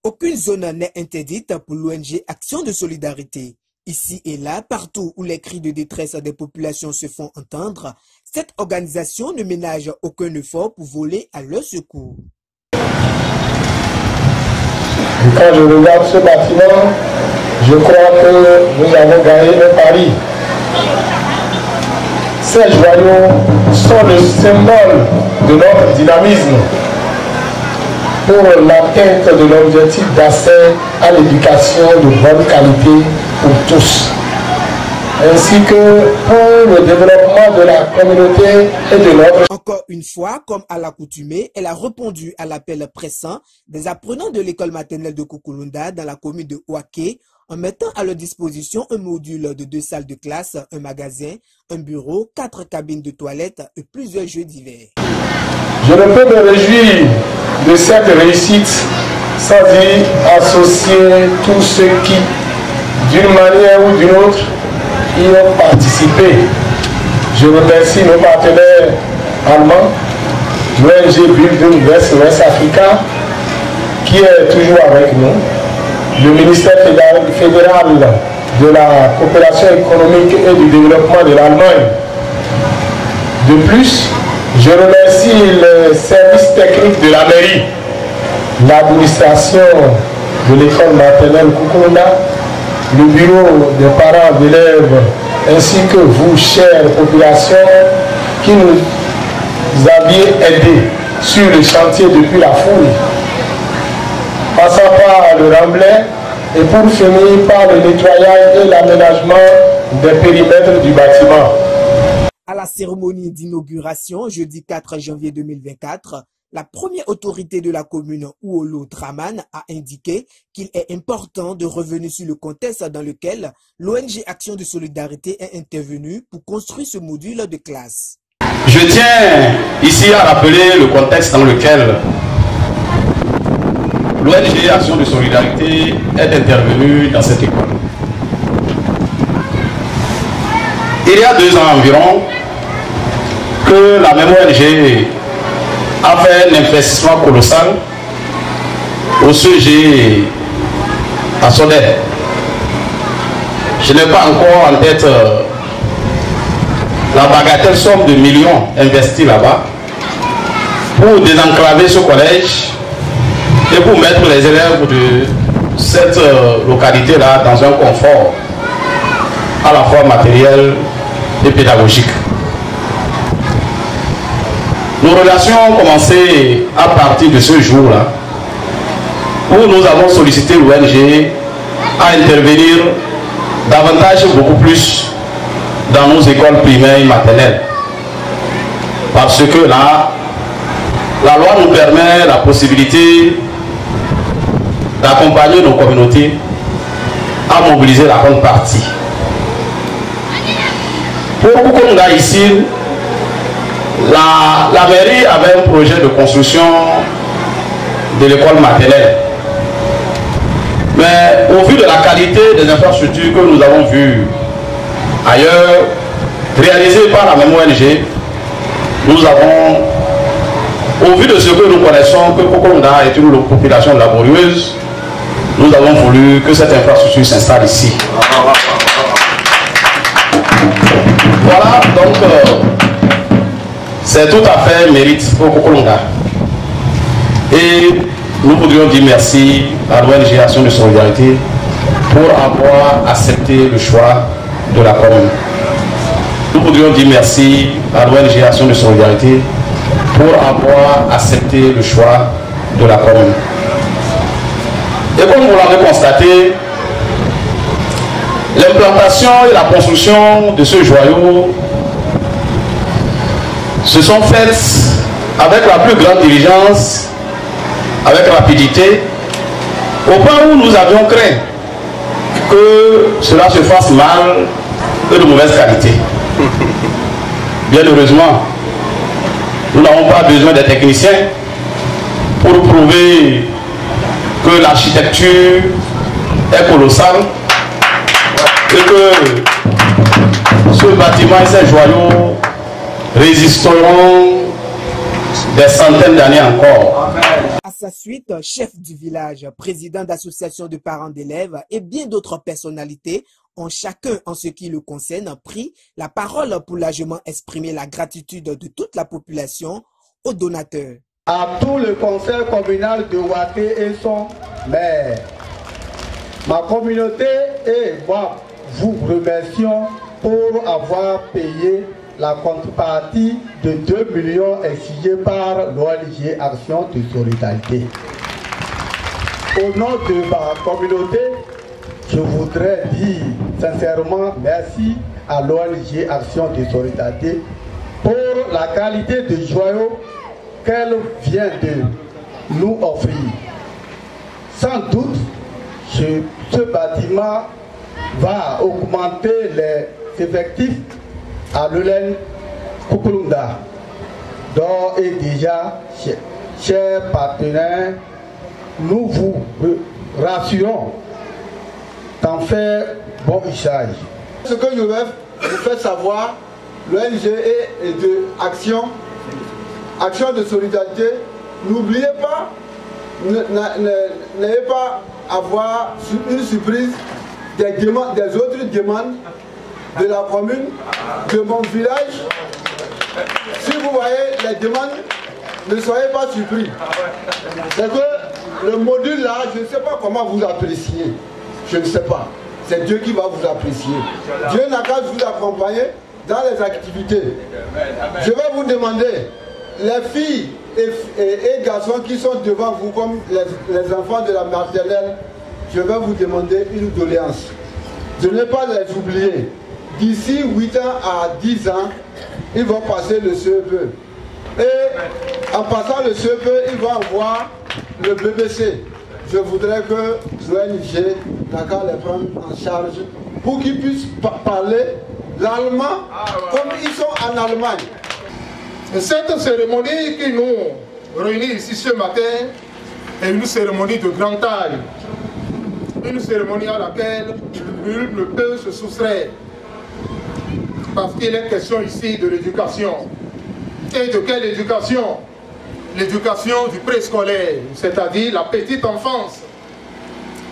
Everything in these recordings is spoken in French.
Aucune zone n'est interdite pour l'ONG Action de Solidarité. Ici et là, partout où les cris de détresse des populations se font entendre, cette organisation ne ménage aucun effort pour voler à leur secours. Quand je regarde ce bâtiment, je crois que nous avons gagné un pari. Ces joyaux sont le symbole de notre dynamisme pour l'atteinte de l'objectif d'accès à l'éducation de bonne qualité pour tous, ainsi que pour le développement de la communauté et de notre... Encore une fois, comme à l'accoutumée, elle a répondu à l'appel pressant des apprenants de l'école maternelle de Kukulunda dans la commune de Ouaké en mettant à leur disposition un module de 2 salles de classe, un magasin, un bureau, 4 cabines de toilettes et plusieurs jeux d'hiver. Je ne peux me réjouir de cette réussite sans y associer tous ceux qui, d'une manière ou d'une autre, y ont participé. Je remercie nos partenaires allemands, l'ONG Building West Africa, qui est toujours avec nous, le ministère fédéral de la coopération économique et du développement de l'Allemagne. De plus, je remercie les services techniques de la mairie, l'administration de l'école maternelle Kukulunda, le bureau des parents d'élèves, ainsi que vous, chères populations, qui nous aviez aidés sur le chantier depuis la fouille, passant par le remblai et pour finir par le nettoyage et l'aménagement des périmètres du bâtiment. À la cérémonie d'inauguration, jeudi 4 janvier 2024, la première autorité de la commune, Ouolo Draman, a indiqué qu'il est important de revenir sur le contexte dans lequel l'ONG Action de Solidarité est intervenue pour construire ce module de classe. Je tiens ici à rappeler le contexte dans lequel l'ONG Action de Solidarité est intervenue dans cette école. Il y a 2 ans environ, que la même ONG a fait un investissement colossal au CG à Sodène. Je n'ai pas encore en tête la bagatelle somme de millions investis là-bas pour désenclaver ce collège et pour mettre les élèves de cette localité-là dans un confort à la fois matériel et pédagogique. Nos relations ont commencé à partir de ce jour-là, où nous avons sollicité l'ONG à intervenir davantage, beaucoup plus, dans nos écoles primaires et maternelles. Parce que là, la loi nous permet la possibilité d'accompagner nos communautés à mobiliser la bonne partie. Pour Kukulunda ici, la mairie avait un projet de construction de l'école maternelle. Mais au vu de la qualité des infrastructures que nous avons vues ailleurs, réalisées par la même ONG, nous avons, au vu de ce que nous connaissons, que Kukulunda est une population laborieuse, nous avons voulu que cette infrastructure s'installe ici. Voilà, donc c'est tout à fait mérite pour Kukulunda. Et nous voudrions dire merci à l'ONG Action de Solidarité pour avoir accepté le choix de la commune. Nous voudrions dire merci à l'ONG Action de Solidarité pour avoir accepté le choix de la commune. Et comme vous l'avez constaté, l'implantation et la construction de ce joyau se sont faites avec la plus grande diligence, avec rapidité, au point où nous avions craint que cela se fasse mal et de mauvaise qualité. Bien heureusement, nous n'avons pas besoin des techniciens pour prouver que l'architecture est colossale et que ce bâtiment et ces joyaux résisteront des centaines d'années encore. À sa suite, chef du village, président d'association de parents d'élèves et bien d'autres personnalités ont chacun, en ce qui le concerne, pris la parole pour largement exprimer la gratitude de toute la population aux donateurs. À tout le conseil communal de Ouaké et son maire, ma communauté et moi vous remercions pour avoir payé la contrepartie de 2 millions exigés par l'ONG Action de Solidarité. Au nom de ma communauté, je voudrais dire sincèrement merci à l'ONG Action de Solidarité pour la qualité de joyau qu'elle vient de nous offrir. Sans doute, ce bâtiment va augmenter les effectifs à l'ELN Kukulunda. Donc, et déjà, chers partenaires, nous vous rassurons d'en faire bon usage. Ce que je vais vous faire savoir, l'ONG et de Action de Solidarité, n'oubliez pas, n'ayez pas avoir une surprise des autres demandes de la commune, de mon village. Si vous voyez les demandes, ne soyez pas surpris. C'est que le module là, je ne sais pas comment vous appréciez. Je ne sais pas. C'est Dieu qui va vous apprécier. Dieu n'a qu'à vous accompagner dans les activités. Je vais vous demander, les filles et garçons qui sont devant vous comme les enfants de la maternelle, je vais vous demander une doléance. De ne pas les oublier. D'ici 8 ans à 10 ans, ils vont passer le CEP. Et en passant le CEP, ils vont avoir le BBC. Je voudrais que l'ONG n'a qu'à les prendre en charge pour qu'ils puissent parler l'allemand comme ils sont en Allemagne. Cette cérémonie qui nous réunit ici ce matin est une cérémonie de grande taille. Une cérémonie à laquelle nul ne peut se soustraire. Parce qu'il est question ici de l'éducation. Et de quelle éducation? L'éducation du préscolaire, c'est-à-dire la petite enfance.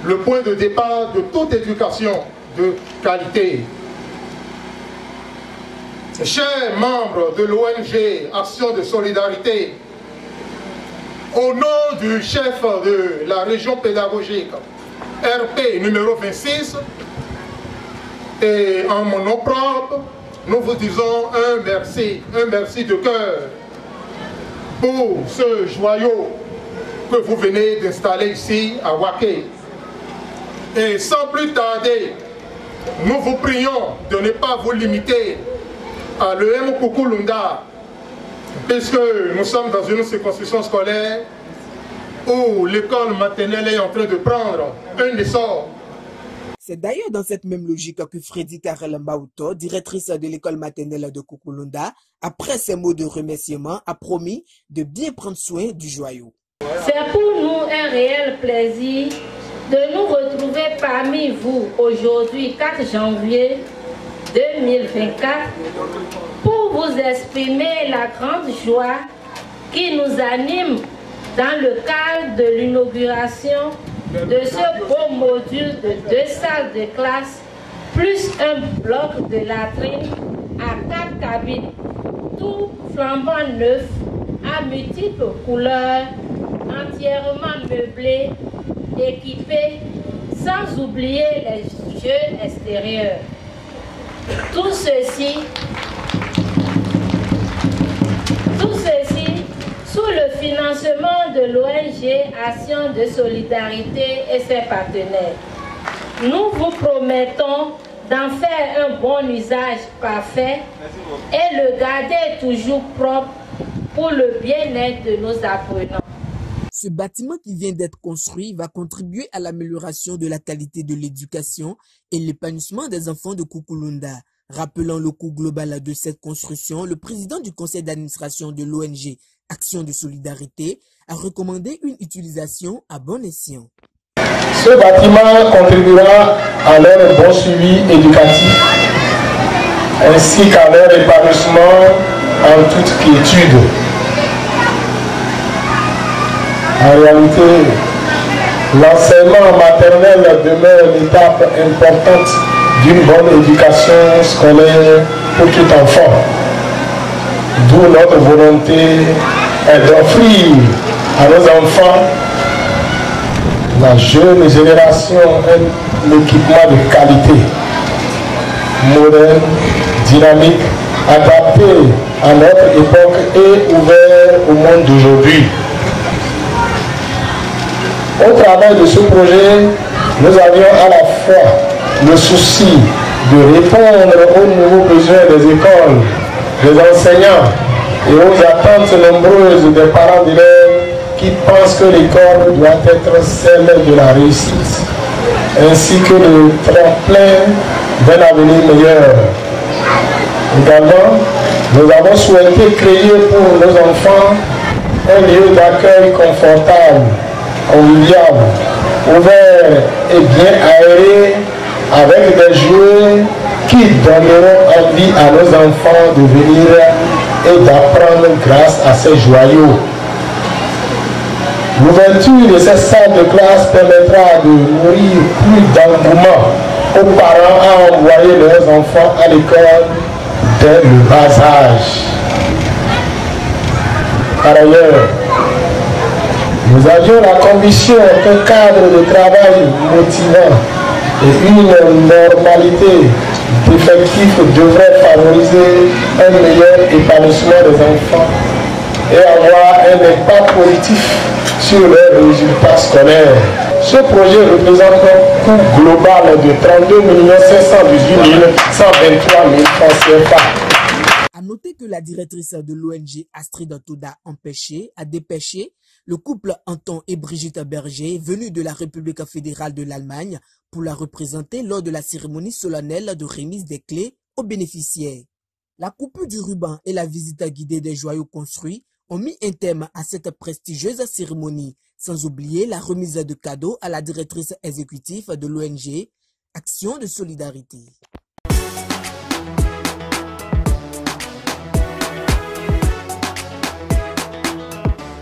Le point de départ de toute éducation de qualité. Chers membres de l'ONG Action de Solidarité, au nom du chef de la région pédagogique, RP numéro 26, et en mon nom propre, nous vous disons un merci de cœur pour ce joyau que vous venez d'installer ici à Ouaké. Et sans plus tarder, nous vous prions de ne pas vous limiter à l'EM Kukulunda, puisque nous sommes dans une circonscription scolaire où l'école maternelle est en train de prendre un essor. C'est d'ailleurs dans cette même logique que Freddy Karel Mbauto, directrice de l'école maternelle de Kukulunda, après ces mots de remerciement, a promis de bien prendre soin du joyau. C'est pour nous un réel plaisir de nous retrouver parmi vous aujourd'hui, 4 janvier 2024, pour vous exprimer la grande joie qui nous anime dans le cadre de l'inauguration de ce beau module de 2 salles de classe, plus un bloc de latrines à 4 cabines, tout flambant neuf, à multiples couleurs, entièrement meublés, équipés, sans oublier les jeux extérieurs. Tout ceci sous le financement de l'ONG Action de Solidarité et ses partenaires. Nous vous promettons d'en faire un bon usage parfait et le garder toujours propre pour le bien-être de nos apprenants. Ce bâtiment qui vient d'être construit va contribuer à l'amélioration de la qualité de l'éducation et l'épanouissement des enfants de Kukulunda. Rappelant le coût global de cette construction, le président du conseil d'administration de l'ONG Action de Solidarité a recommandé une utilisation à bon escient. Ce bâtiment contribuera à leur bon suivi éducatif ainsi qu'à leur épanouissement en toute quiétude. En réalité, l'enseignement maternel demeure une étape importante d'une bonne éducation scolaire pour tout enfant. D'où notre volonté est d'offrir à nos enfants, la jeune génération, un équipement de qualité, moderne, dynamique, adapté à notre époque et ouvert au monde d'aujourd'hui. Au travers de ce projet, nous avions à la fois le souci de répondre aux nouveaux besoins des écoles, des enseignants et aux attentes nombreuses des parents d'élèves qui pensent que l'école doit être celle de la réussite, ainsi que le tremplin d'un avenir meilleur. Également, nous avons souhaité créer pour nos enfants un lieu d'accueil confortable, convivial, ouvert et bien aéré, avec des jouets qui donneront envie à nos enfants de venir et d'apprendre grâce à ces joyaux. L'ouverture de ces salles de classe permettra de nourrir plus d'engouement aux parents à envoyer leurs enfants à l'école dès le bas âge. Par ailleurs, nous avions la conviction qu'un cadre de travail motivant et une normalité d'effectifs devrait favoriser un meilleur épanouissement des enfants et avoir un impact positif sur leurs résultats scolaires. Ce projet représente un coût global de 32 518 123 000 francs CFA. À noter que la directrice de l'ONG Astrid Touda Empêché a dépêché le couple Anton et Brigitte Berger, venus de la République fédérale de l'Allemagne, pour la représenter lors de la cérémonie solennelle de remise des clés aux bénéficiaires. La coupure du ruban et la visite guidée des joyaux construits ont mis un terme à cette prestigieuse cérémonie, sans oublier la remise de cadeaux à la directrice exécutive de l'ONG Action de Solidarité.